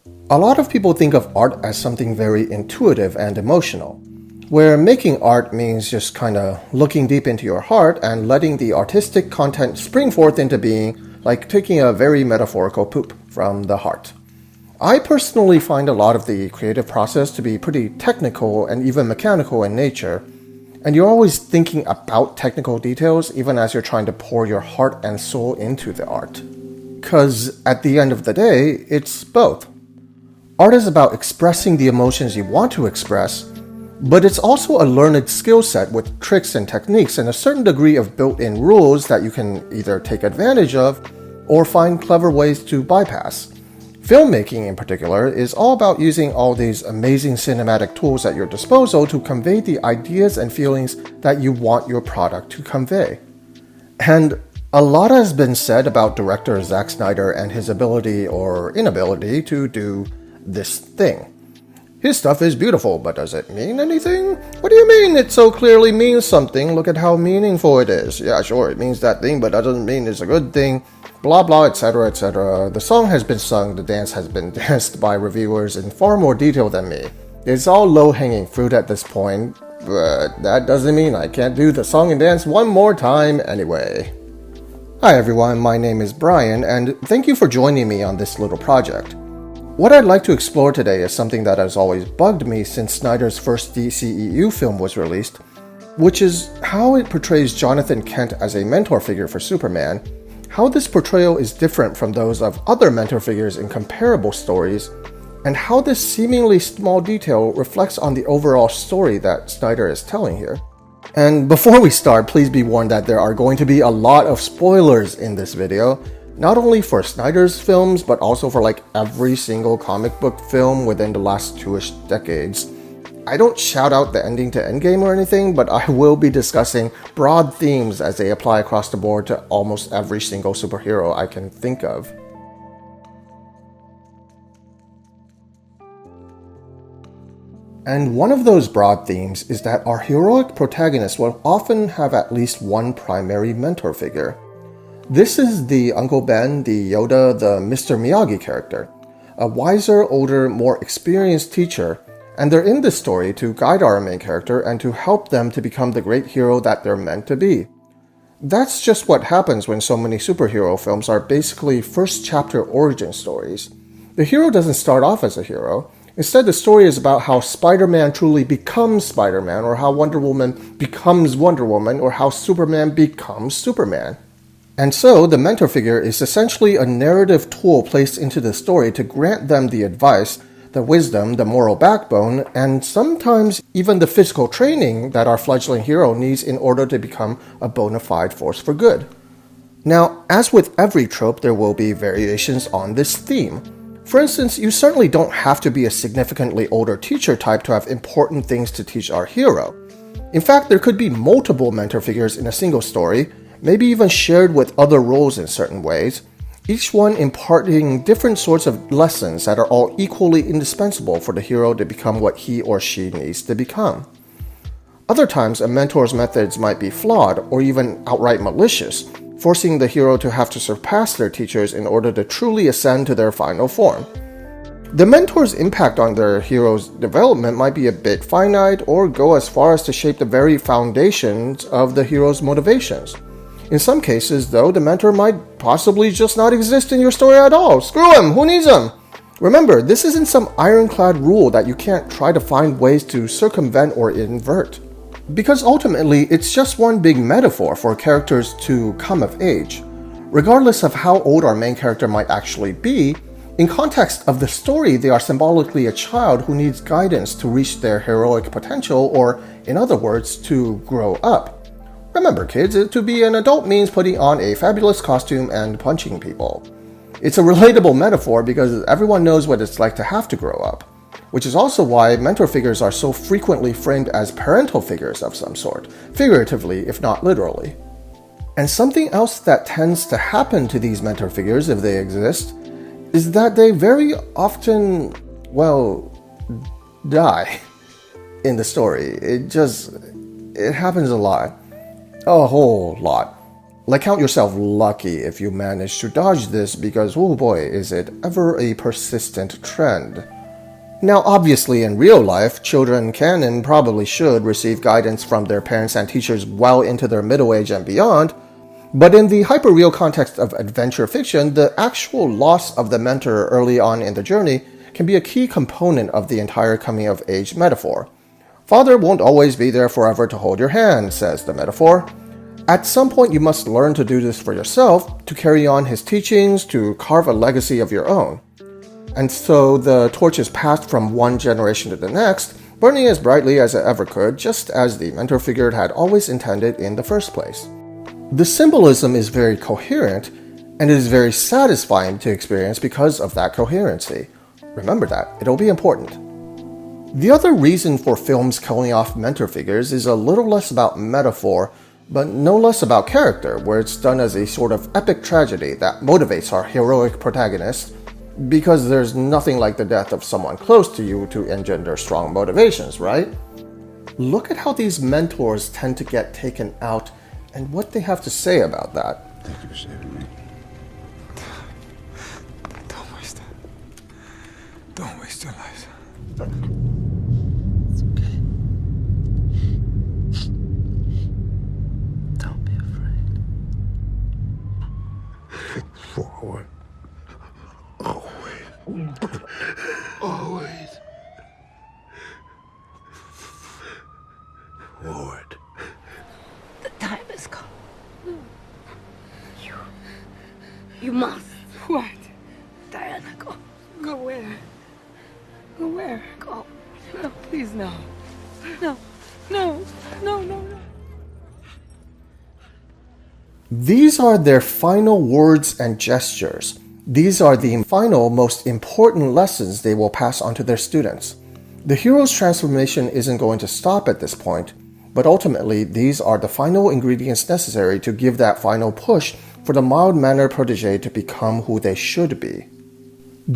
A lot of people think of art as something very intuitive and emotional, where making art means just kind of looking deep into your heart and letting the artistic content spring forth into being, like taking a very metaphorical poop from the heart. I personally find a lot of the creative process to be pretty technical and even mechanical in nature, and you're always thinking about technical details even as you're trying to pour your heart and soul into the art. 'Cause at the end of the day, it's both. Art is about expressing the emotions you want to express, but it's also a learned skill set with tricks and techniques and a certain degree of built-in rules that you can either take advantage of or find clever ways to bypass. Filmmaking in particular is all about using all these amazing cinematic tools at your disposal to convey the ideas and feelings that you want your product to convey. And a lot has been said about director Zack Snyder and his ability or inability to do this thing. His stuff is beautiful, but does it mean anything? What do you mean it so clearly means something? Look at how meaningful it is. Yeah, sure, it means that thing, but that doesn't mean it's a good thing. Blah blah, etc., etc. The song has been sung, the dance has been danced by reviewers in far more detail than me. It's all low-hanging fruit at this point, but that doesn't mean I can't do the song and dance one more time anyway. Hi everyone, my name is Brian, and thank you for joining me on this little project. What I'd like to explore today is something that has always bugged me since Snyder's first DCEU film was released, which is how it portrays Jonathan Kent as a mentor figure for Superman, how this portrayal is different from those of other mentor figures in comparable stories, and how this seemingly small detail reflects on the overall story that Snyder is telling here. And before we start, please be warned that there are going to be a lot of spoilers in this video, not only for Snyder's films, but also for like every single comic book film within the last 2-ish decades. I don't shout out the ending to Endgame or anything, but I will be discussing broad themes as they apply across the board to almost every single superhero I can think of. And one of those broad themes is that our heroic protagonists will often have at least one primary mentor figure. This is the Uncle Ben, the Yoda, the Mr. Miyagi character, a wiser, older, more experienced teacher, and they're in this story to guide our main character and to help them to become the great hero that they're meant to be. That's just what happens when so many superhero films are basically first chapter origin stories. The hero doesn't start off as a hero. Instead, the story is about how Spider-Man truly becomes Spider-Man, or how Wonder Woman becomes Wonder Woman, or how Superman becomes Superman. And so, the mentor figure is essentially a narrative tool placed into the story to grant them the advice, the wisdom, the moral backbone, and sometimes even the physical training that our fledgling hero needs in order to become a bona fide force for good. Now, as with every trope, there will be variations on this theme. For instance, you certainly don't have to be a significantly older teacher type to have important things to teach our hero. In fact, there could be multiple mentor figures in a single story, maybe even shared with other roles in certain ways, each one imparting different sorts of lessons that are all equally indispensable for the hero to become what he or she needs to become. Other times, a mentor's methods might be flawed or even outright malicious, forcing the hero to have to surpass their teachers in order to truly ascend to their final form. The mentor's impact on their hero's development might be a bit finite or go as far as to shape the very foundations of the hero's motivations. In some cases, though, the mentor might possibly just not exist in your story at all. Screw him! Who needs him? Remember, this isn't some ironclad rule that you can't try to find ways to circumvent or invert. Because ultimately, it's just one big metaphor for characters to come of age. Regardless of how old our main character might actually be, in context of the story, they are symbolically a child who needs guidance to reach their heroic potential, or, in other words, to grow up. Remember, kids, to be an adult means putting on a fabulous costume and punching people. It's a relatable metaphor because everyone knows what it's like to have to grow up, which is also why mentor figures are so frequently framed as parental figures of some sort, figuratively if not literally. And something else that tends to happen to these mentor figures, if they exist, is that they very often, die in the story. It happens a lot. A whole lot. Like, count yourself lucky if you manage to dodge this because, oh boy, is it ever a persistent trend. Now, obviously, in real life, children can and probably should receive guidance from their parents and teachers well into their middle age and beyond, but in the hyper-real context of adventure fiction, the actual loss of the mentor early on in the journey can be a key component of the entire coming-of-age metaphor. Father won't always be there forever to hold your hand, says the metaphor. At some point, you must learn to do this for yourself, to carry on his teachings, to carve a legacy of your own. And so the torch is passed from one generation to the next, burning as brightly as it ever could, just as the mentor figure had always intended in the first place. The symbolism is very coherent, and it is very satisfying to experience because of that coherency. Remember that, it'll be important. The other reason for films killing off mentor figures is a little less about metaphor, but no less about character, where it's done as a sort of epic tragedy that motivates our heroic protagonist, because there's nothing like the death of someone close to you to engender strong motivations, right? Look at how these mentors tend to get taken out and what they have to say about that. Thank you for saving me. Don't waste your life. It's okay. Don't be afraid. Forward. Always. Always. Forward. The time has come. You must. What? Diana, go. Go where? Go where? Go. No, please, no. No. No. No, no, no. These are their final words and gestures. These are the final, most important lessons they will pass on to their students. The hero's transformation isn't going to stop at this point, but ultimately these are the final ingredients necessary to give that final push for the mild-mannered protege to become who they should be.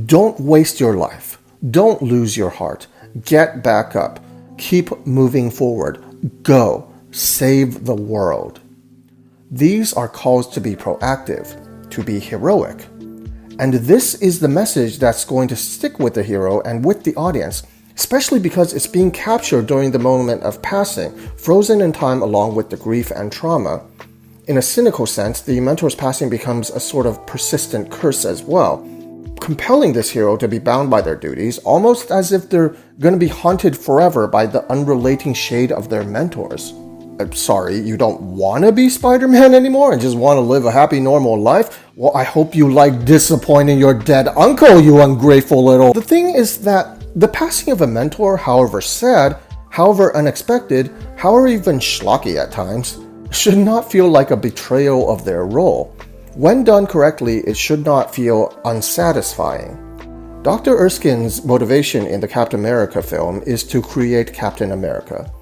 Don't waste your life. Don't lose your heart. Get back up. Keep moving forward. Go. Save the world. These are calls to be proactive, to be heroic. And this is the message that's going to stick with the hero and with the audience, especially because it's being captured during the moment of passing, frozen in time along with the grief and trauma. In a cynical sense, the mentor's passing becomes a sort of persistent curse as well, compelling this hero to be bound by their duties, almost as if they're going to be haunted forever by the unrelating shade of their mentors. I'm sorry, you don't want to be Spider-Man anymore and just want to live a happy, normal life? Well, I hope you like disappointing your dead uncle, you ungrateful little... The thing is that the passing of a mentor, however sad, however unexpected, however even schlocky at times, should not feel like a betrayal of their role. When done correctly, it should not feel unsatisfying. Dr. Erskine's motivation in the Captain America film is to create Captain America.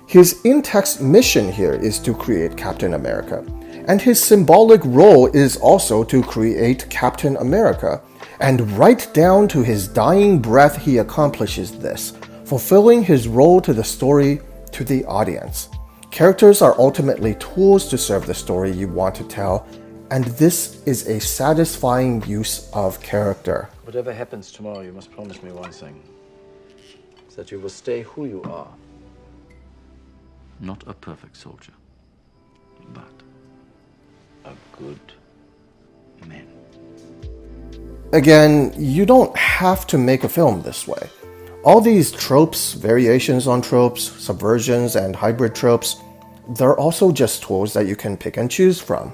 His in-text mission here is to create Captain America, and his symbolic role is also to create Captain America, and right down to his dying breath he accomplishes this, fulfilling his role to the story, to the audience. Characters are ultimately tools to serve the story you want to tell, and this is a satisfying use of character. Whatever happens tomorrow, you must promise me one thing. That you will stay who you are. Not a perfect soldier, but a good man. Again, you don't have to make a film this way. All these tropes, variations on tropes, subversions, and hybrid tropes, they're also just tools that you can pick and choose from.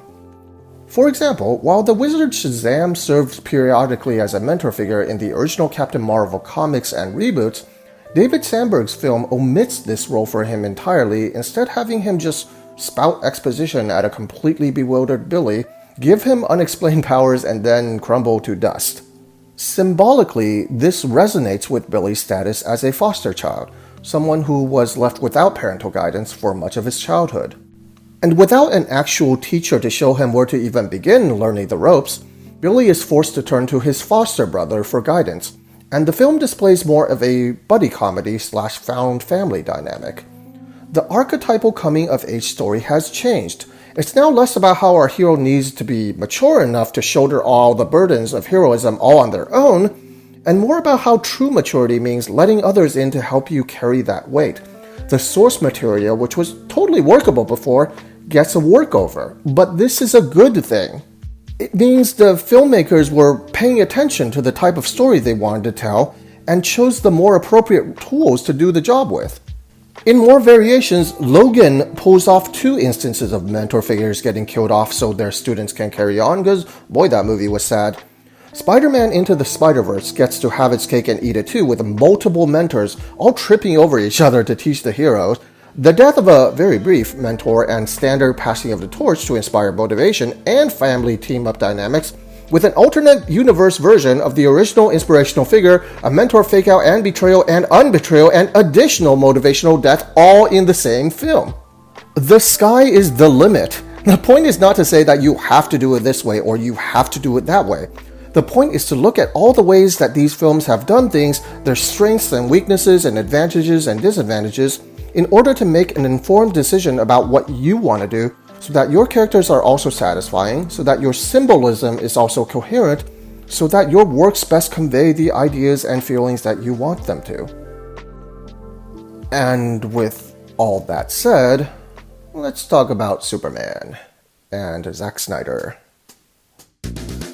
For example, while the wizard Shazam served periodically as a mentor figure in the original Captain Marvel comics and reboots, David Sandberg's film omits this role for him entirely, instead having him just spout exposition at a completely bewildered Billy, give him unexplained powers, and then crumble to dust. Symbolically, this resonates with Billy's status as a foster child, someone who was left without parental guidance for much of his childhood. And without an actual teacher to show him where to even begin learning the ropes, Billy is forced to turn to his foster brother for guidance, and the film displays more of a buddy comedy / found family dynamic. The archetypal coming-of-age story has changed, It's now less about how our hero needs to be mature enough to shoulder all the burdens of heroism all on their own, and more about how true maturity means letting others in to help you carry that weight. The source material, which was totally workable before, gets a workover. But this is a good thing. It means the filmmakers were paying attention to the type of story they wanted to tell and chose the more appropriate tools to do the job with. In more variations, Logan pulls off 2 instances of mentor figures getting killed off so their students can carry on, because boy, that movie was sad. Spider-Man Into the Spider-Verse gets to have its cake and eat it too, with multiple mentors all tripping over each other to teach the heroes. The death of a very brief mentor and standard passing of the torch to inspire motivation and family team-up dynamics, with an alternate universe version of the original inspirational figure, a mentor fake-out and betrayal and unbetrayal, and additional motivational death all in the same film. The sky is the limit. The point is not to say that you have to do it this way or you have to do it that way. The point is to look at all the ways that these films have done things, their strengths and weaknesses and advantages and disadvantages, in order to make an informed decision about what you want to do, so that your characters are also satisfying, so that your symbolism is also coherent, so that your works best convey the ideas and feelings that you want them to. And with all that said, let's talk about Superman and Zack Snyder.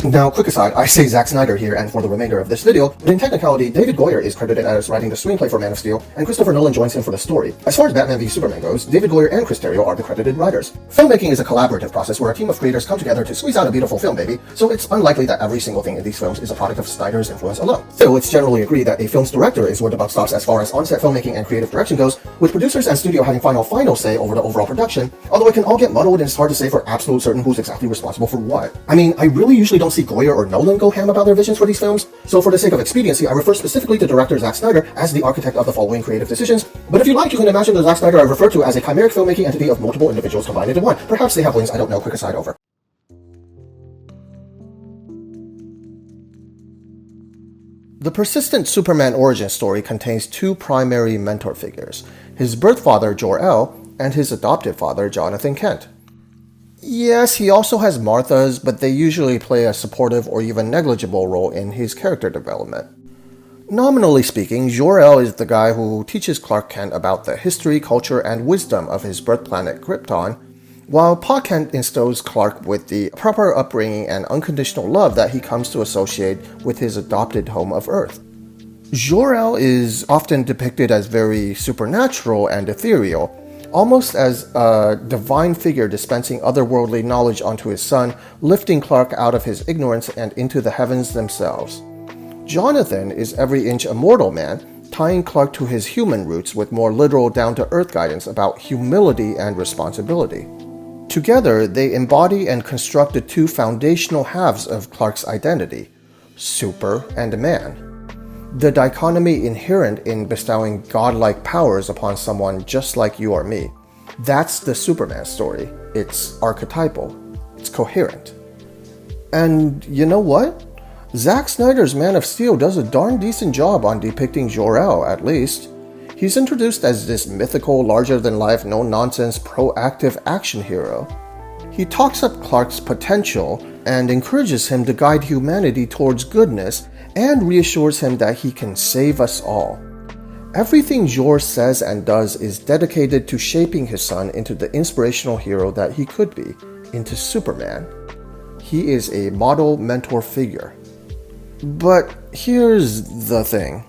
Now, quick aside, I say Zack Snyder here and for the remainder of this video, but in technicality, David Goyer is credited as writing the screenplay for Man of Steel, and Christopher Nolan joins him for the story. As far as Batman v Superman goes, David Goyer and Chris Terrio are the credited writers. Filmmaking is a collaborative process where a team of creators come together to squeeze out a beautiful film baby, so it's unlikely that every single thing in these films is a product of Snyder's influence alone. Still, it's generally agreed that a film's director is where the buck stops as far as on-set filmmaking and creative direction goes, with producers and studio having final say over the overall production, although it can all get muddled and it's hard to say for absolute certain who's exactly responsible for what. I mean, I really usually don't see Goyer or Nolan go ham about their visions for these films, so for the sake of expediency, I refer specifically to director Zack Snyder as the architect of the following creative decisions, but if you like, you can imagine the Zack Snyder I refer to as a chimeric filmmaking entity of multiple individuals combined into one. Perhaps they have wings, I don't know, quick aside over. The persistent Superman origin story contains 2 primary mentor figures, his birth father Jor-El and his adoptive father Jonathan Kent. Yes, he also has Martha's, but they usually play a supportive or even negligible role in his character development. Nominally speaking, Jor-El is the guy who teaches Clark Kent about the history, culture, and wisdom of his birth planet Krypton, while Pa Kent instills Clark with the proper upbringing and unconditional love that he comes to associate with his adopted home of Earth. Jor-El is often depicted as very supernatural and ethereal, almost as a divine figure dispensing otherworldly knowledge onto his son, lifting Clark out of his ignorance and into the heavens themselves. Jonathan is every inch a mortal man, tying Clark to his human roots with more literal down-to-earth guidance about humility and responsibility. Together, they embody and construct the 2 foundational halves of Clark's identity, super and man. The dichotomy inherent in bestowing godlike powers upon someone just like you or me. That's the Superman story. It's archetypal. It's coherent. And you know what? Zack Snyder's Man of Steel does a darn decent job on depicting Jor-El, at least. He's introduced as this mythical, larger-than-life, no-nonsense, proactive action hero. He talks up Clark's potential and encourages him to guide humanity towards goodness, and reassures him that he can save us all. Everything Jor says and does is dedicated to shaping his son into the inspirational hero that he could be, into Superman. He is a model mentor figure. But here's the thing.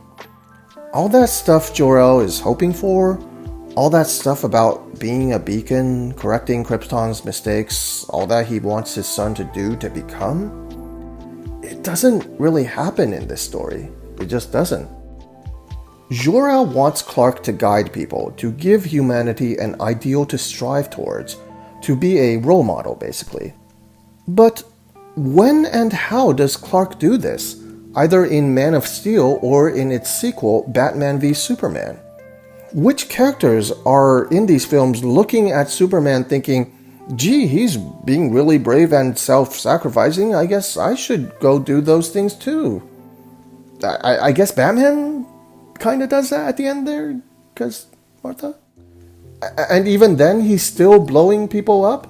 All that stuff Jor-El is hoping for, all that stuff about being a beacon, correcting Krypton's mistakes, all that he wants his son to do to become, it doesn't really happen in this story. It just doesn't. Jor-El wants Clark to guide people, to give humanity an ideal to strive towards, to be a role model, basically. But when and how does Clark do this, either in Man of Steel or in its sequel, Batman v Superman? Which characters are in these films looking at Superman thinking, gee, he's being really brave and self-sacrificing, I guess I should go do those things too? I guess Batman kind of does that at the end there, because Martha? And even then, he's still blowing people up?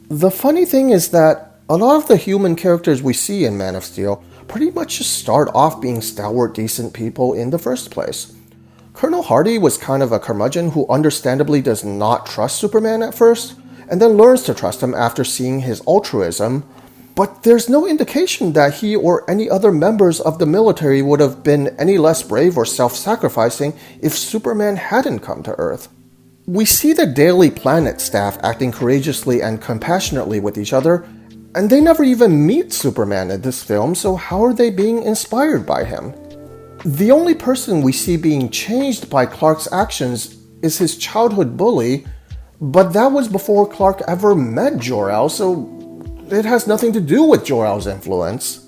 The funny thing is that a lot of the human characters we see in Man of Steel pretty much just start off being stalwart, decent people in the first place. Colonel Hardy was kind of a curmudgeon who understandably does not trust Superman at first, and then learns to trust him after seeing his altruism, but there's no indication that he or any other members of the military would have been any less brave or self-sacrificing if Superman hadn't come to Earth. We see the Daily Planet staff acting courageously and compassionately with each other, and they never even meet Superman in this film, so how are they being inspired by him? The only person we see being changed by Clark's actions is his childhood bully, but that was before Clark ever met Jor-El, so it has nothing to do with Jor-El's influence.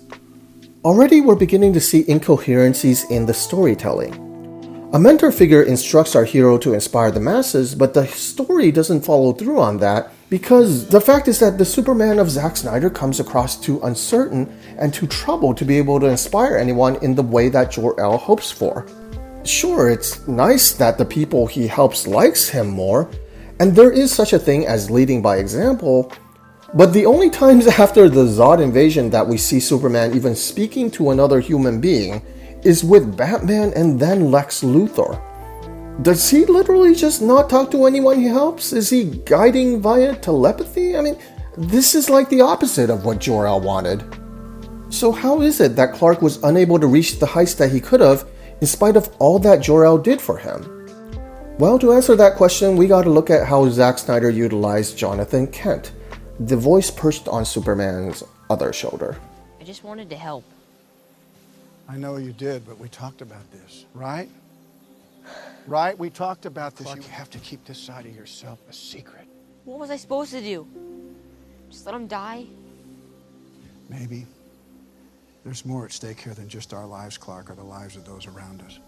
Already we're beginning to see incoherencies in the storytelling. A mentor figure instructs our hero to inspire the masses, but the story doesn't follow through on that because the fact is that the Superman of Zack Snyder comes across too uncertain and too troubled to be able to inspire anyone in the way that Jor-El hopes for. Sure, it's nice that the people he helps likes him more, and there is such a thing as leading by example, but the only times after the Zod invasion that we see Superman even speaking to another human being is with Batman and then Lex Luthor. Does he literally just not talk to anyone he helps? Is he guiding via telepathy? I mean, this is like the opposite of what Jor-El wanted. So how is it that Clark was unable to reach the heights that he could have in spite of all that Jor-El did for him? Well, to answer that question, we gotta look at how Zack Snyder utilized Jonathan Kent, the voice perched on Superman's other shoulder. I just wanted to help. I know you did, but we talked about this, right? Right? We talked about this. Clark, you have to keep this side of yourself a secret. What was I supposed to do? Just let him die? Maybe. There's more at stake here than just our lives, Clark, or the lives of those around us.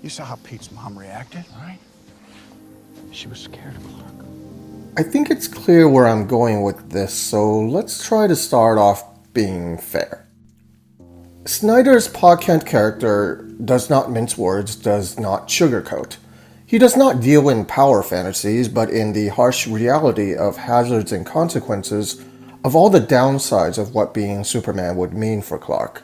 You saw how Pete's mom reacted, right? She was scared of Clark. I think it's clear where I'm going with this, so let's try to start off being fair. Snyder's Pa Kent character does not mince words, does not sugarcoat. He does not deal in power fantasies, but in the harsh reality of hazards and consequences of all the downsides of what being Superman would mean for Clark.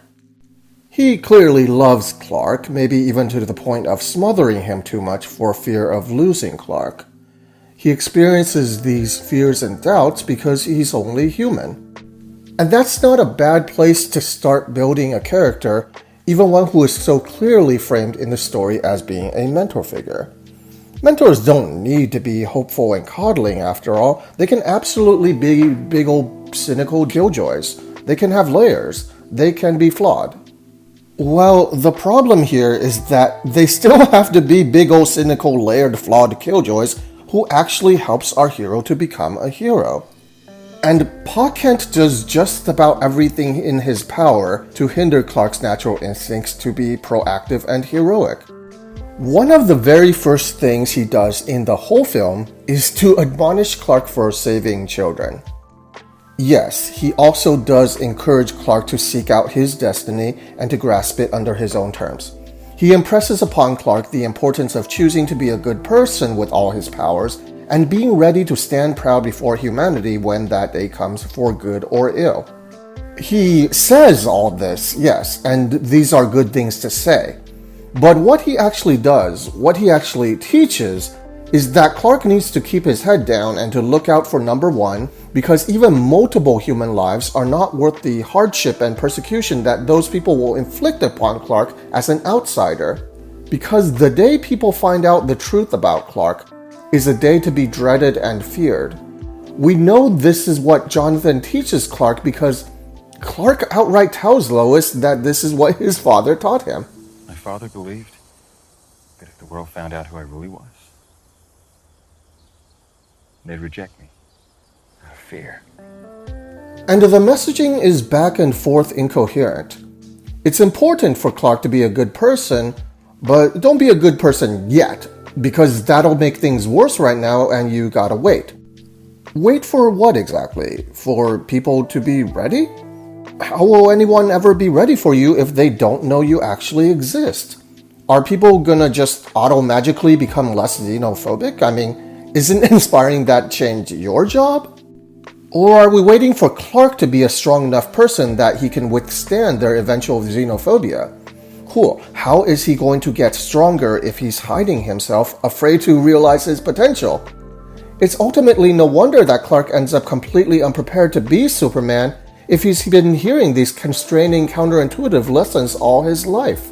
He clearly loves Clark, maybe even to the point of smothering him too much for fear of losing Clark. He experiences these fears and doubts because he's only human. And that's not a bad place to start building a character, even one who is so clearly framed in the story as being a mentor figure. Mentors don't need to be hopeful and coddling after all. They can absolutely be big old cynical killjoys. They can have layers. They can be flawed. Well, the problem here is that they still have to be big old cynical layered flawed killjoys who actually helps our hero to become a hero. And Pa Kent does just about everything in his power to hinder Clark's natural instincts to be proactive and heroic. One of the very first things he does in the whole film is to admonish Clark for saving children. Yes, he also does encourage Clark to seek out his destiny and to grasp it under his own terms. He impresses upon Clark the importance of choosing to be a good person with all his powers and being ready to stand proud before humanity when that day comes for good or ill. He says all this, yes, and these are good things to say. But what he actually does, what he actually teaches, is that Clark needs to keep his head down and to look out for number one, because even multiple human lives are not worth the hardship and persecution that those people will inflict upon Clark as an outsider. Because the day people find out the truth about Clark is a day to be dreaded and feared. We know this is what Jonathan teaches Clark because Clark outright tells Lois that this is what his father taught him. My father believed that if the world found out who I really was, they'd reject me out of fear. And the messaging is back and forth incoherent. It's important for Clark to be a good person, but don't be a good person yet, because that'll make things worse right now and you gotta wait. Wait for what exactly? For people to be ready? How will anyone ever be ready for you if they don't know you actually exist? Are people gonna just auto-magically become less xenophobic? I mean, Isn't inspiring that change your job? Or are we waiting for Clark to be a strong enough person that he can withstand their eventual xenophobia? Cool, how is he going to get stronger if he's hiding himself, afraid to realize his potential? It's ultimately no wonder that Clark ends up completely unprepared to be Superman if he's been hearing these constraining, counterintuitive lessons all his life.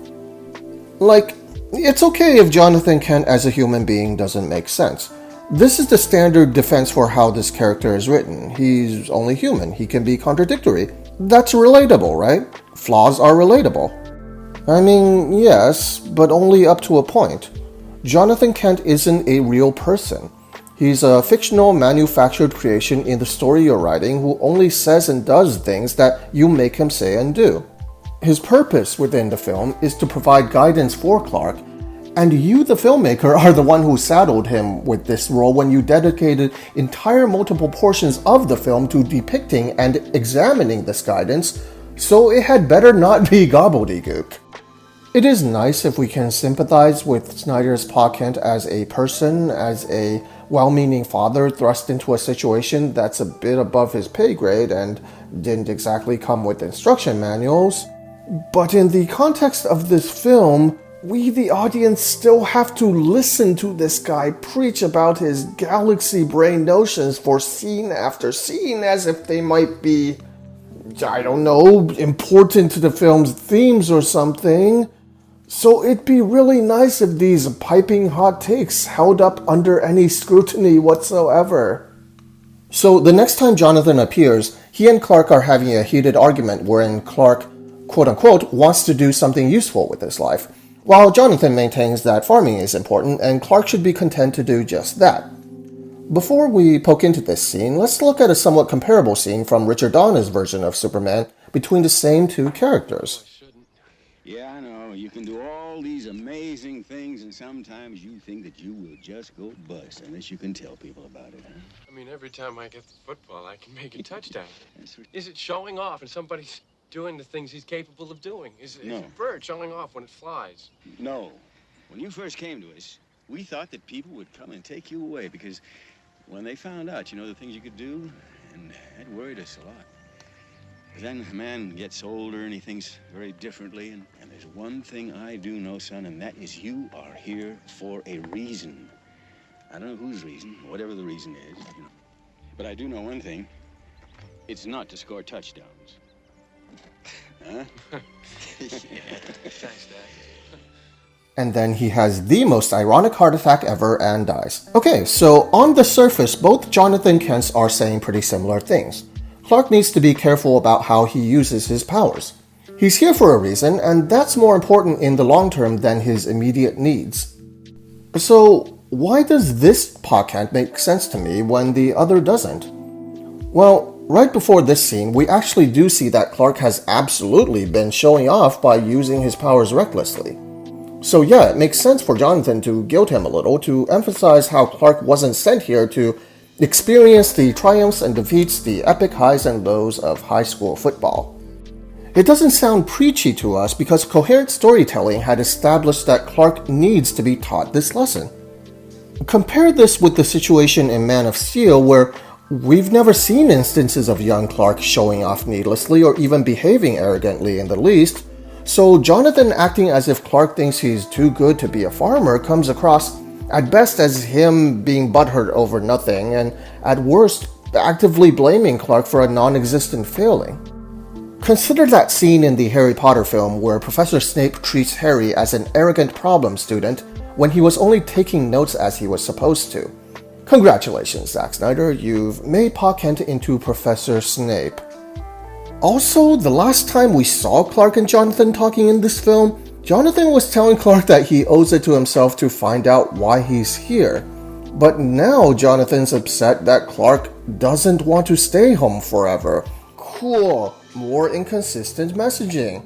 Like, it's okay if Jonathan Kent as a human being doesn't make sense. This is the standard defense for how this character is written. He's only human. He can be contradictory. That's relatable, right? Flaws are relatable. I mean, yes, but only up to a point. Jonathan Kent isn't a real person. He's a fictional, manufactured creation in the story you're writing who only says and does things that you make him say and do. His purpose within the film is to provide guidance for Clark, and you, the filmmaker, are the one who saddled him with this role when you dedicated entire multiple portions of the film to depicting and examining this guidance, so it had better not be gobbledygook. It is nice if we can sympathize with Snyder's Pa Kent as a person, as a well-meaning father thrust into a situation that's a bit above his pay grade and didn't exactly come with instruction manuals. But in the context of this film, we, the audience, still have to listen to this guy preach about his galaxy brain notions for scene after scene as if they might be, I don't know, important to the film's themes or something. So it'd be really nice if these piping hot takes held up under any scrutiny whatsoever. So the next time Jonathan appears, he and Clark are having a heated argument wherein Clark, quote-unquote, wants to do something useful with his life, while Jonathan maintains that farming is important and Clark should be content to do just that. Before we poke into this scene, let's look at a somewhat comparable scene from Richard Donner's version of Superman between the same two characters. Yeah, I know. You can do all these amazing things, and sometimes you think that you will just go bust unless you can tell people about it, huh? I mean, every time I get the football, I can make a touchdown. Is it showing off when somebody's doing the things he's capable of doing? Is it a bird showing off when it flies? No. When you first came to us, we thought that people would come and take you away because when they found out, the things you could do, and that worried us a lot. But then a man gets older and he thinks very differently, and there's one thing I do know, son, and that is you are here for a reason. I don't know whose reason, whatever the reason is, But I do know one thing. It's not to score touchdowns. Huh? Thanks, Dad. And then he has the most ironic heart attack ever and dies. Okay, so on the surface, both Jonathan Kents are saying pretty similar things. Clark needs to be careful about how he uses his powers. He's here for a reason, and that's more important in the long term than his immediate needs. So, why does this Pa Kent make sense to me when the other doesn't? Well, right before this scene, we actually do see that Clark has absolutely been showing off by using his powers recklessly. So yeah, it makes sense for Jonathan to guilt him a little, to emphasize how Clark wasn't sent here to experience the triumphs and defeats, the epic highs and lows of high school football. It doesn't sound preachy to us because coherent storytelling had established that Clark needs to be taught this lesson. Compare this with the situation in Man of Steel where we've never seen instances of young Clark showing off needlessly or even behaving arrogantly in the least, so Jonathan acting as if Clark thinks he's too good to be a farmer comes across at best as him being butthurt over nothing, and at worst, actively blaming Clark for a non-existent failing. Consider that scene in the Harry Potter film where Professor Snape treats Harry as an arrogant problem student when he was only taking notes as he was supposed to. Congratulations, Zack Snyder, you've made Pa Kent into Professor Snape. Also, the last time we saw Clark and Jonathan talking in this film, Jonathan was telling Clark that he owes it to himself to find out why he's here. But now Jonathan's upset that Clark doesn't want to stay home forever. Cool, more inconsistent messaging.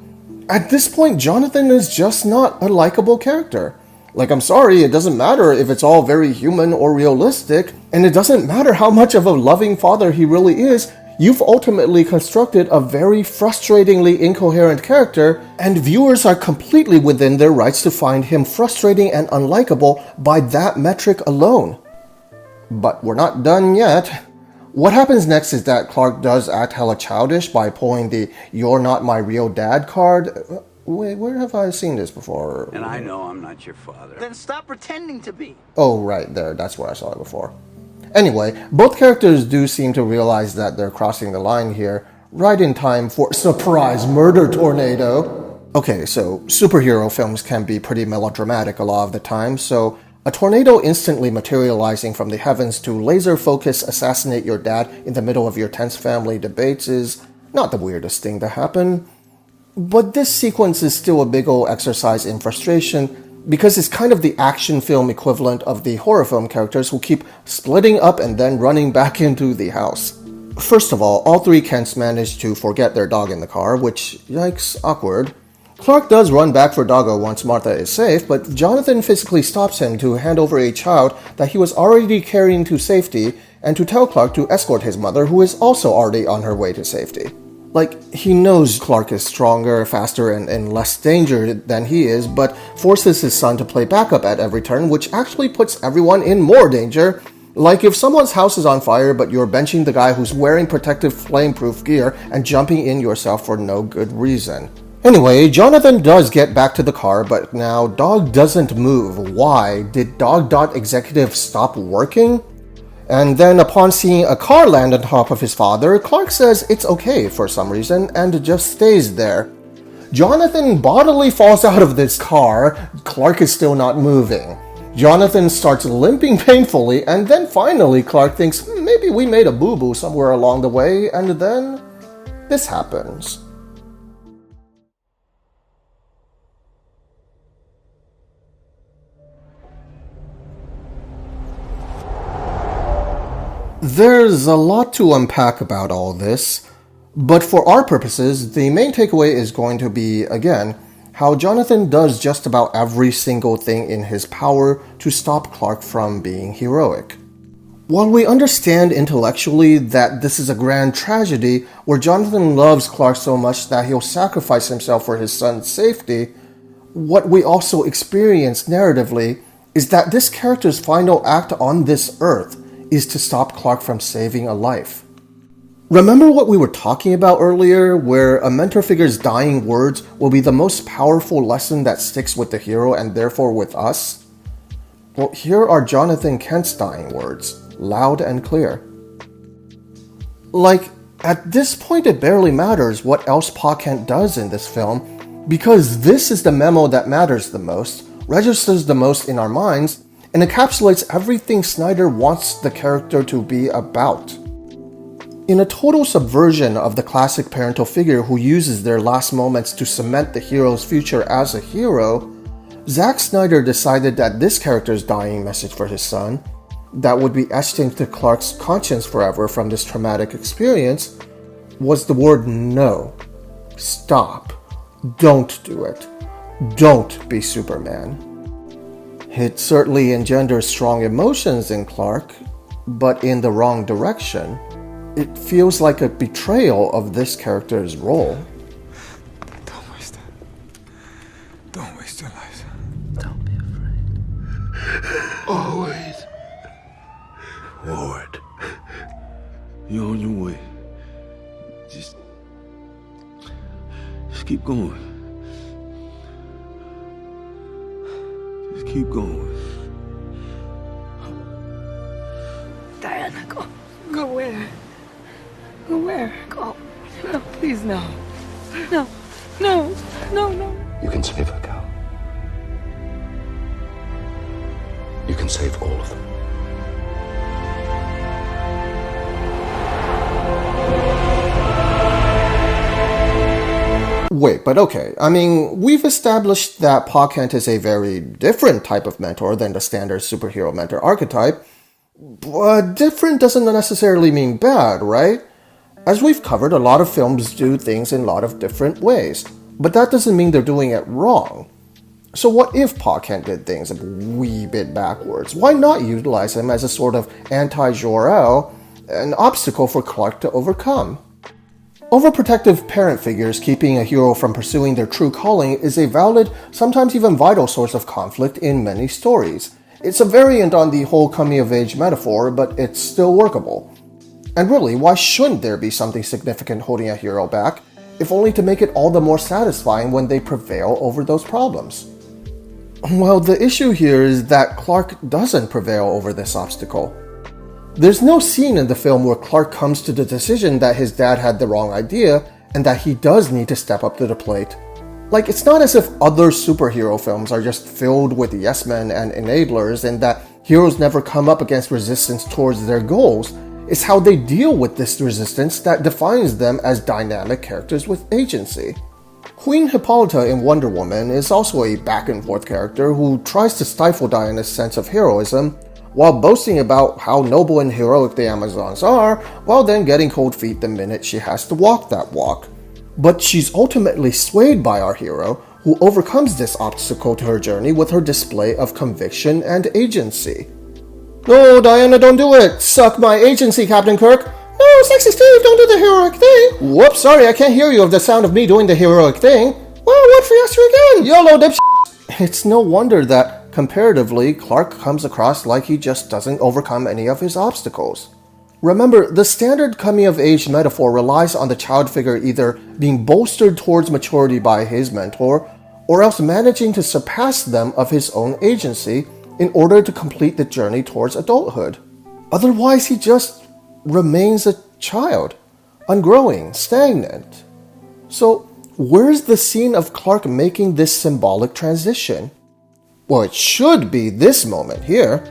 At this point, Jonathan is just not a likable character. Like, I'm sorry, it doesn't matter if it's all very human or realistic, and it doesn't matter how much of a loving father he really is. You've ultimately constructed a very frustratingly incoherent character, and viewers are completely within their rights to find him frustrating and unlikable by that metric alone. But we're not done yet. What happens next is that Clark does act hella childish by pulling the "you're not my real dad" card. Wait, where have I seen this before? And I know I'm not your father. Then stop pretending to be. Oh, right there. That's where I saw it before. Anyway, both characters do seem to realize that they're crossing the line here, right in time for surprise murder tornado. Okay, so superhero films can be pretty melodramatic a lot of the time, so a tornado instantly materializing from the heavens to laser focus assassinate your dad in the middle of your tense family debates is not the weirdest thing to happen. But this sequence is still a big ol' exercise in frustration because it's kind of the action film equivalent of the horror film characters who keep splitting up and then running back into the house. First of all three Kents manage to forget their dog in the car, which, yikes, awkward. Clark does run back for Doggo once Martha is safe, but Jonathan physically stops him to hand over a child that he was already carrying to safety and to tell Clark to escort his mother, who is also already on her way to safety. Like, he knows Clark is stronger, faster, and in less danger than he is, but forces his son to play backup at every turn, which actually puts everyone in more danger. Like if someone's house is on fire, but you're benching the guy who's wearing protective flameproof gear and jumping in yourself for no good reason. Anyway, Jonathan does get back to the car, but now Dog doesn't move. Why? Did Dog.executive stop working? And then upon seeing a car land on top of his father, Clark says it's okay for some reason and just stays there. Jonathan bodily falls out of this car. Clark is still not moving. Jonathan starts limping painfully, and then finally Clark thinks maybe we made a boo-boo somewhere along the way, and then this happens. There's a lot to unpack about all this, but for our purposes, the main takeaway is going to be, again, how Jonathan does just about every single thing in his power to stop Clark from being heroic. While we understand intellectually that this is a grand tragedy where Jonathan loves Clark so much that he'll sacrifice himself for his son's safety, what we also experience narratively is that this character's final act on this earth is to stop Clark from saving a life. Remember what we were talking about earlier, where a mentor figure's dying words will be the most powerful lesson that sticks with the hero and therefore with us? Well, here are Jonathan Kent's dying words, loud and clear. Like, at this point it barely matters what else Pa Kent does in this film, because this is the memo that matters the most, registers the most in our minds, and encapsulates everything Snyder wants the character to be about. In a total subversion of the classic parental figure who uses their last moments to cement the hero's future as a hero, Zack Snyder decided that this character's dying message for his son, that would be etched into Clark's conscience forever from this traumatic experience, was the word no. Stop. Don't do it. Don't be Superman. It certainly engenders strong emotions in Clark, but in the wrong direction. It feels like a betrayal of this character's role. Don't waste it. Don't waste your life. Don't be afraid. Always. Ward, you're on your way. Just keep going. Just keep going. Diana, go. Go where? Go where? Go. No, please, no. No, no, no, no. You can save her, Cal. You can save all of them. Wait, but okay, I mean, we've established that Pa Kent is a very different type of mentor than the standard superhero mentor archetype, but different doesn't necessarily mean bad, right? As we've covered, a lot of films do things in a lot of different ways, but that doesn't mean they're doing it wrong. So what if Pa Kent did things a wee bit backwards? Why not utilize him as a sort of anti-Jor-El, an obstacle for Clark to overcome? Overprotective parent figures keeping a hero from pursuing their true calling is a valid, sometimes even vital source of conflict in many stories. It's a variant on the whole coming-of-age metaphor, but it's still workable. And really, why shouldn't there be something significant holding a hero back, if only to make it all the more satisfying when they prevail over those problems? Well, the issue here is that Clark doesn't prevail over this obstacle. There's no scene in the film where Clark comes to the decision that his dad had the wrong idea and that he does need to step up to the plate. Like, it's not as if other superhero films are just filled with yes men and enablers and that heroes never come up against resistance towards their goals. It's how they deal with this resistance that defines them as dynamic characters with agency. Queen Hippolyta in Wonder Woman is also a back-and-forth character who tries to stifle Diana's sense of heroism while boasting about how noble and heroic the Amazons are, while then getting cold feet the minute she has to walk that walk. But she's ultimately swayed by our hero, who overcomes this obstacle to her journey with her display of conviction and agency. "No, Diana, don't do it! Suck my agency, Captain Kirk! No, Sexy Steve, don't do the heroic thing! Whoops, sorry, I can't hear you of the sound of me doing the heroic thing! Well, what for yesterday again? YOLO, dipsh-" It's no wonder that, comparatively, Clark comes across like he just doesn't overcome any of his obstacles. Remember, the standard coming-of-age metaphor relies on the child figure either being bolstered towards maturity by his mentor, or else managing to surpass them of his own agency in order to complete the journey towards adulthood. Otherwise, he just remains a child, ungrowing, stagnant. So, where's the scene of Clark making this symbolic transition? Well, it should be this moment here.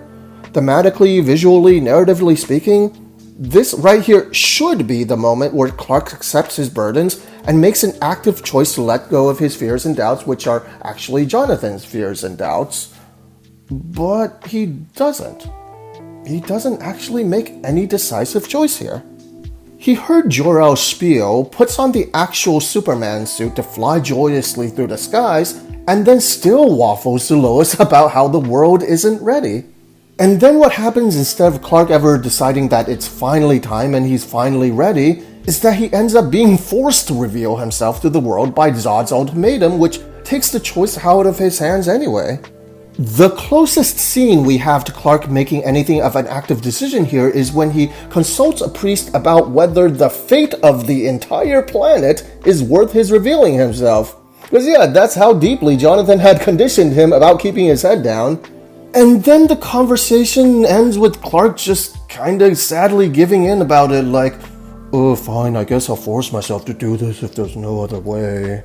Thematically, visually, narratively speaking, this right here should be the moment where Clark accepts his burdens and makes an active choice to let go of his fears and doubts, which are actually Jonathan's fears and doubts. But he doesn't. He doesn't actually make any decisive choice here. He heard Jor-El's spiel, puts on the actual Superman suit to fly joyously through the skies, and then still waffles to Lois about how the world isn't ready. And then what happens instead of Clark ever deciding that it's finally time and he's finally ready, is that he ends up being forced to reveal himself to the world by Zod's ultimatum, which takes the choice out of his hands anyway. The closest scene we have to Clark making anything of an active decision here is when he consults a priest about whether the fate of the entire planet is worth his revealing himself. Because yeah, that's how deeply Jonathan had conditioned him about keeping his head down. And then the conversation ends with Clark just kinda sadly giving in about it, like, "Oh, fine, I guess I'll force myself to do this if there's no other way."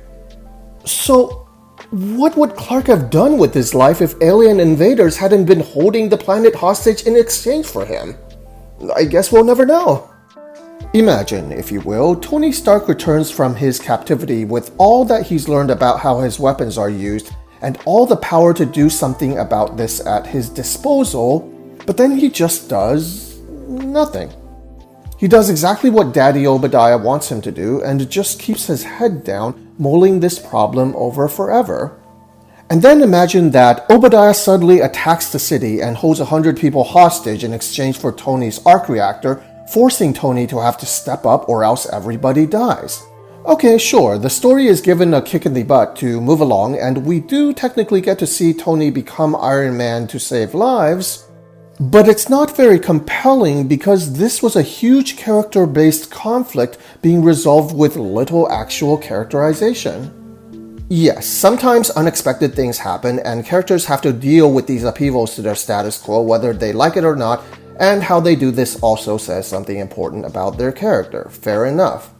So, what would Clark have done with his life if alien invaders hadn't been holding the planet hostage in exchange for him? I guess we'll never know. Imagine, if you will, Tony Stark returns from his captivity with all that he's learned about how his weapons are used and all the power to do something about this at his disposal, but then he just does nothing. He does exactly what Daddy Obadiah wants him to do and just keeps his head down, mulling this problem over forever. And then imagine that Obadiah suddenly attacks the city and holds 100 people hostage in exchange for Tony's arc reactor, forcing Tony to have to step up or else everybody dies. Okay, sure, the story is given a kick in the butt to move along, and we do technically get to see Tony become Iron Man to save lives, but it's not very compelling because this was a huge character-based conflict being resolved with little actual characterization. Yes, sometimes unexpected things happen, and characters have to deal with these upheavals to their status quo whether they like it or not, and how they do this also says something important about their character. Fair enough.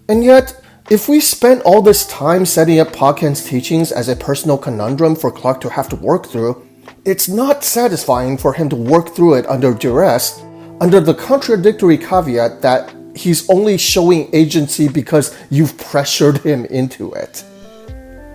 And yet, if we spent all this time setting up Podken's teachings as a personal conundrum for Clark to have to work through, it's not satisfying for him to work through it under duress, under the contradictory caveat that he's only showing agency because you've pressured him into it.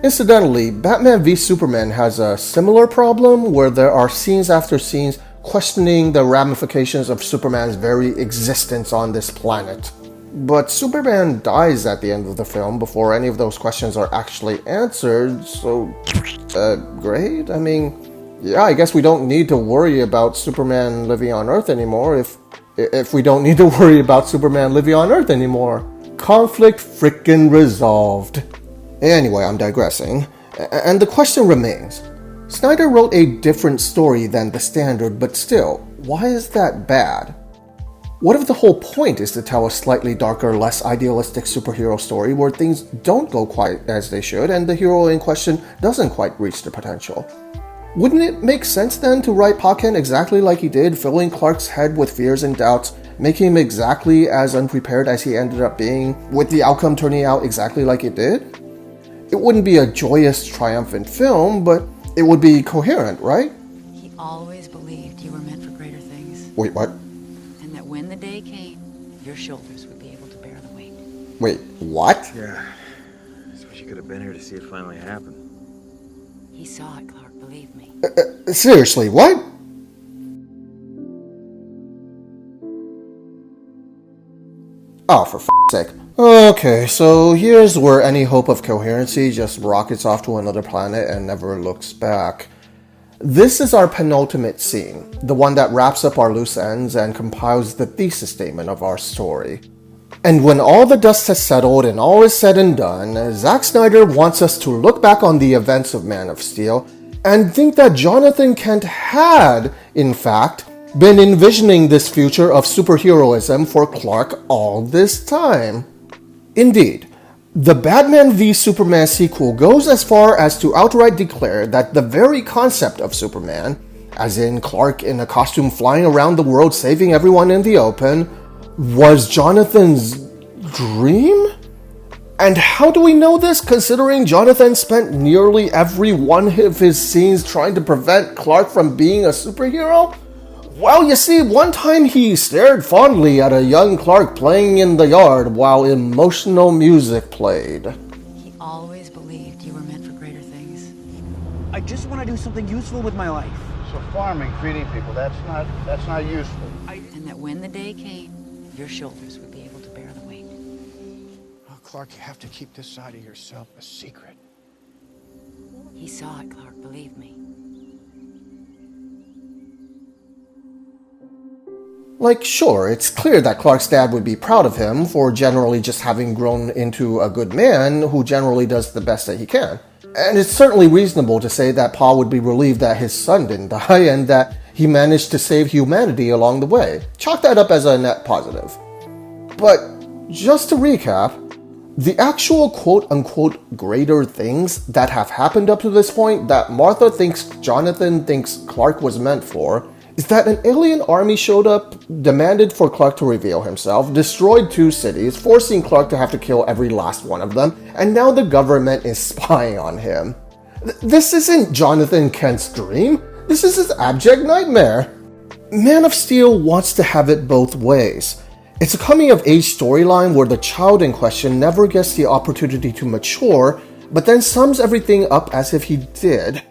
Incidentally, Batman v Superman has a similar problem where there are scenes after scenes questioning the ramifications of Superman's very existence on this planet. But Superman dies at the end of the film before any of those questions are actually answered, so great? I mean, yeah, I guess we don't need to worry about Superman living on Earth anymore if we don't need to worry about Superman living on Earth anymore. Conflict frickin' resolved. Anyway, I'm digressing. And the question remains, Snyder wrote a different story than the standard, but still, why is that bad? What if the whole point is to tell a slightly darker, less idealistic superhero story where things don't go quite as they should and the hero in question doesn't quite reach their potential? Wouldn't it make sense then to write Pa Kent exactly like he did, filling Clark's head with fears and doubts, making him exactly as unprepared as he ended up being, with the outcome turning out exactly like it did? It wouldn't be a joyous, triumphant film, but it would be coherent, right? He always believed you were meant for greater things. Wait, what? And that when the day came, your shoulders would be able to bear the weight. Wait, what? Yeah. I just wish you could have been here to see it finally happen. He saw it, Clark, believe me. Seriously, what? Oh, for f***'s sake. Okay, so here's where any hope of coherency just rockets off to another planet and never looks back. This is our penultimate scene, the one that wraps up our loose ends and compiles the thesis statement of our story. And when all the dust has settled and all is said and done, Zack Snyder wants us to look back on the events of Man of Steel and think that Jonathan Kent had, in fact, been envisioning this future of superheroism for Clark all this time. Indeed, the Batman v Superman sequel goes as far as to outright declare that the very concept of Superman, as in Clark in a costume flying around the world saving everyone in the open, was Jonathan's dream? And how do we know this, considering Jonathan spent nearly every one of his scenes trying to prevent Clark from being a superhero? Well, you see, one time he stared fondly at a young Clark playing in the yard while emotional music played. He always believed you were meant for greater things. I just want to do something useful with my life. So farming, feeding people, that's not useful. And that when the day came, your shoulders would be able to bear the weight. Oh, Clark, you have to keep this side of yourself a secret. He saw it, Clark, believe me. Like, sure, it's clear that Clark's dad would be proud of him for generally just having grown into a good man who generally does the best that he can. And it's certainly reasonable to say that Pa would be relieved that his son didn't die and that he managed to save humanity along the way. Chalk that up as a net positive. But, just to recap, the actual quote-unquote greater things that have happened up to this point that Martha thinks Jonathan thinks Clark was meant for is that an alien army showed up, demanded for Clark to reveal himself, destroyed 2 cities, forcing Clark to have to kill every last one of them, and now the government is spying on him. This isn't Jonathan Kent's dream. This is his abject nightmare. Man of Steel wants to have it both ways. It's a coming-of-age storyline where the child in question never gets the opportunity to mature, but then sums everything up as if he did.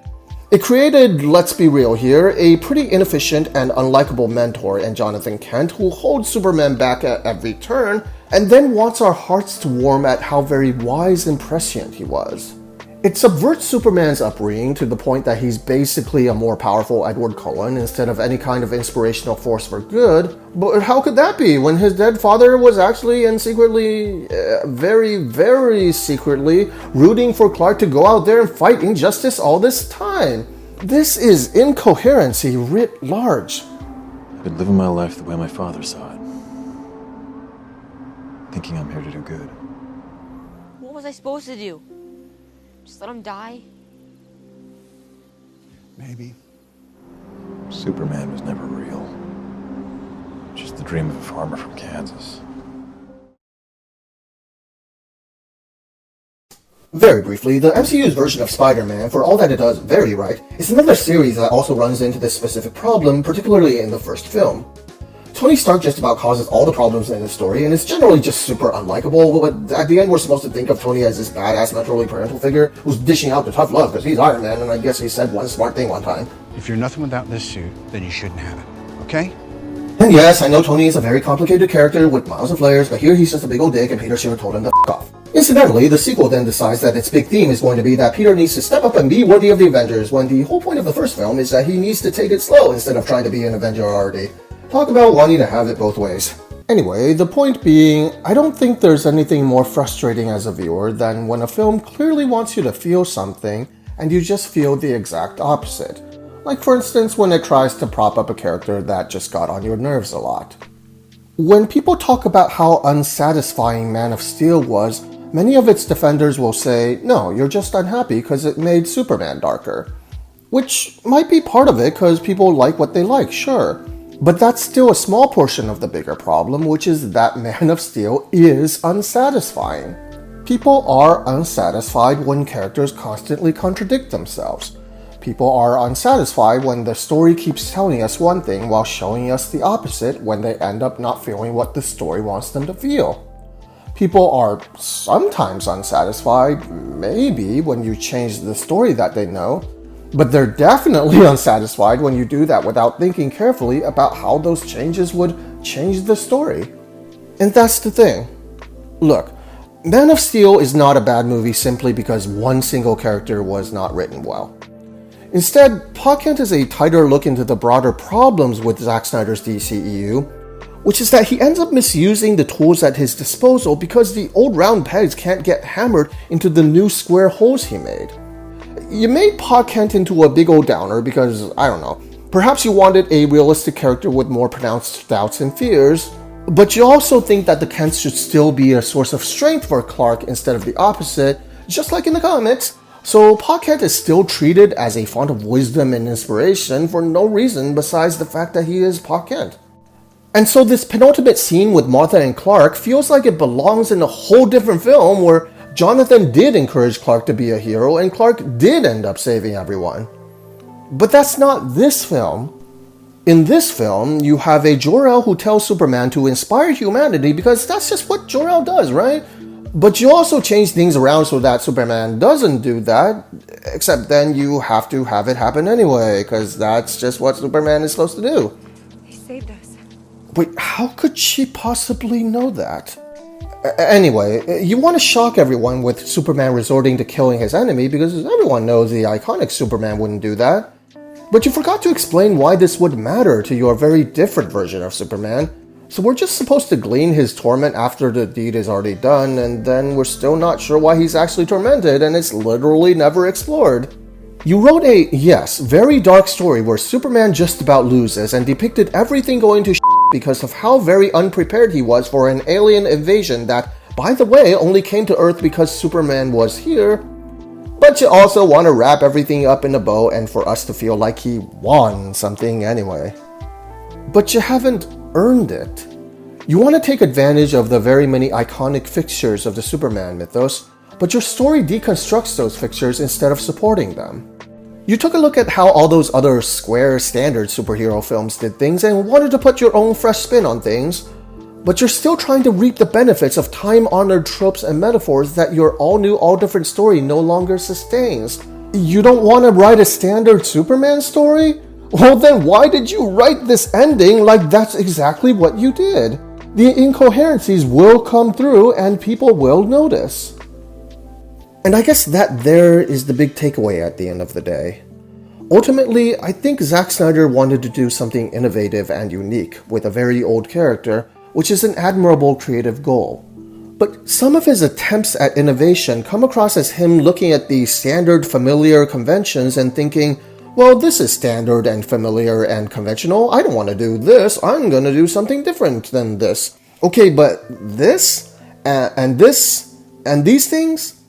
It created, let's be real here, a pretty inefficient and unlikable mentor in Jonathan Kent who holds Superman back at every turn, and then wants our hearts to warm at how very wise and prescient he was. It subverts Superman's upbringing to the point that he's basically a more powerful Edward Cullen instead of any kind of inspirational force for good, but how could that be when his dead father was actually and secretly, very, very secretly, rooting for Clark to go out there and fight injustice all this time? This is incoherency writ large. I've been living my life the way my father saw it. Thinking I'm here to do good. What was I supposed to do? Just let him die? Maybe. Superman was never real. Just the dream of a farmer from Kansas. Very briefly, the MCU's version of Spider-Man, for all that it does very right, is another series that also runs into this specific problem, particularly in the first film. Tony Stark just about causes all the problems in the story, and is generally just super unlikable, but at the end we're supposed to think of Tony as this badass mentally parental figure who's dishing out the tough love because he's Iron Man, and I guess he said one smart thing one time. If you're nothing without this suit, then you shouldn't have it, okay? And yes, I know Tony is a very complicated character with miles of layers, but here he's just a big old dick and Peter should have told him to f*** off. Incidentally, the sequel then decides that its big theme is going to be that Peter needs to step up and be worthy of the Avengers, when the whole point of the first film is that he needs to take it slow instead of trying to be an Avenger already. Talk about wanting to have it both ways. Anyway, the point being, I don't think there's anything more frustrating as a viewer than when a film clearly wants you to feel something, and you just feel the exact opposite. Like for instance when it tries to prop up a character that just got on your nerves a lot. When people talk about how unsatisfying Man of Steel was, many of its defenders will say, no, you're just unhappy because it made Superman darker. Which might be part of it because people like what they like, sure. But that's still a small portion of the bigger problem, which is that Man of Steel is unsatisfying. People are unsatisfied when characters constantly contradict themselves. People are unsatisfied when the story keeps telling us one thing while showing us the opposite when they end up not feeling what the story wants them to feel. People are sometimes unsatisfied, maybe when you change the story that they know, but they're definitely unsatisfied when you do that without thinking carefully about how those changes would change the story. And that's the thing. Look, Man of Steel is not a bad movie simply because one single character was not written well. Instead, Pa Kent is a tighter look into the broader problems with Zack Snyder's DCEU, which is that he ends up misusing the tools at his disposal because the old round pegs can't get hammered into the new square holes he made. You made Pa Kent into a big old downer because, I don't know, perhaps you wanted a realistic character with more pronounced doubts and fears, but you also think that the Kents should still be a source of strength for Clark instead of the opposite, just like in the comics. So Pa Kent is still treated as a font of wisdom and inspiration for no reason besides the fact that he is Pa Kent. And so this penultimate scene with Martha and Clark feels like it belongs in a whole different film where Jonathan did encourage Clark to be a hero and Clark did end up saving everyone. But that's not this film. In this film, you have a Jor-El who tells Superman to inspire humanity because that's just what Jor-El does, right? But you also change things around so that Superman doesn't do that, except then you have to have it happen anyway, because that's just what Superman is supposed to do. He saved us. Wait, how could she possibly know that? Anyway, you want to shock everyone with Superman resorting to killing his enemy because everyone knows the iconic Superman wouldn't do that. But you forgot to explain why this would matter to your very different version of Superman. So we're just supposed to glean his torment after the deed is already done, and then we're still not sure why he's actually tormented, and it's literally never explored. You wrote a, yes, very dark story where Superman just about loses and depicted everything going to because of how very unprepared he was for an alien invasion that, by the way, only came to Earth because Superman was here. But you also want to wrap everything up in a bow and for us to feel like he won something anyway. But you haven't earned it. You want to take advantage of the very many iconic fixtures of the Superman mythos, but your story deconstructs those fixtures instead of supporting them. You took a look at how all those other square standard superhero films did things and wanted to put your own fresh spin on things, but you're still trying to reap the benefits of time-honored tropes and metaphors that your all-new, all-different story no longer sustains. You don't want to write a standard Superman story? Well then why did you write this ending like that's exactly what you did? The incoherencies will come through and people will notice. And I guess that there is the big takeaway at the end of the day. Ultimately, I think Zack Snyder wanted to do something innovative and unique with a very old character, which is an admirable creative goal. But some of his attempts at innovation come across as him looking at the standard familiar conventions and thinking, well, this is standard and familiar and conventional. I don't want to do this. I'm going to do something different than this. Okay, but this and these things,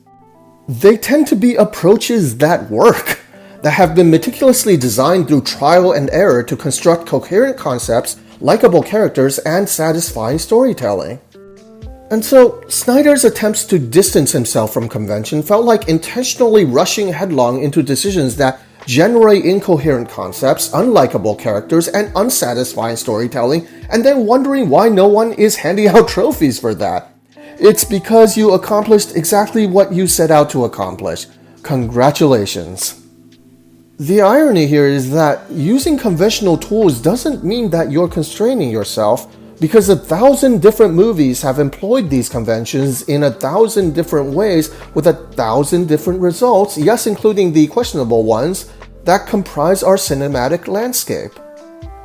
they tend to be approaches that work, that have been meticulously designed through trial and error to construct coherent concepts, likable characters, and satisfying storytelling. And so, Snyder's attempts to distance himself from convention felt like intentionally rushing headlong into decisions that generate incoherent concepts, unlikable characters, and unsatisfying storytelling, and then wondering why no one is handing out trophies for that. It's because you accomplished exactly what you set out to accomplish. Congratulations. The irony here is that using conventional tools doesn't mean that you're constraining yourself, because 1,000 different movies have employed these conventions in 1,000 different ways with 1,000 different results, yes, including the questionable ones, that comprise our cinematic landscape.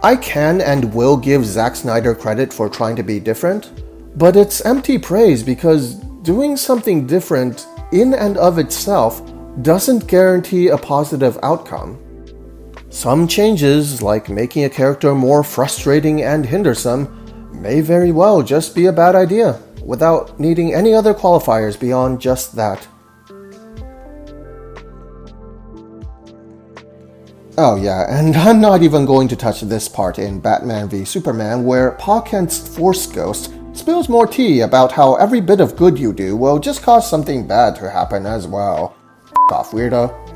I can and will give Zack Snyder credit for trying to be different, but it's empty praise because doing something different in and of itself doesn't guarantee a positive outcome. Some changes, like making a character more frustrating and hindersome, may very well just be a bad idea, without needing any other qualifiers beyond just that. Oh yeah, and I'm not even going to touch this part in Batman v Superman where Pa Kent's Force Ghost spills more tea about how every bit of good you do will just cause something bad to happen as well. F off, weirdo.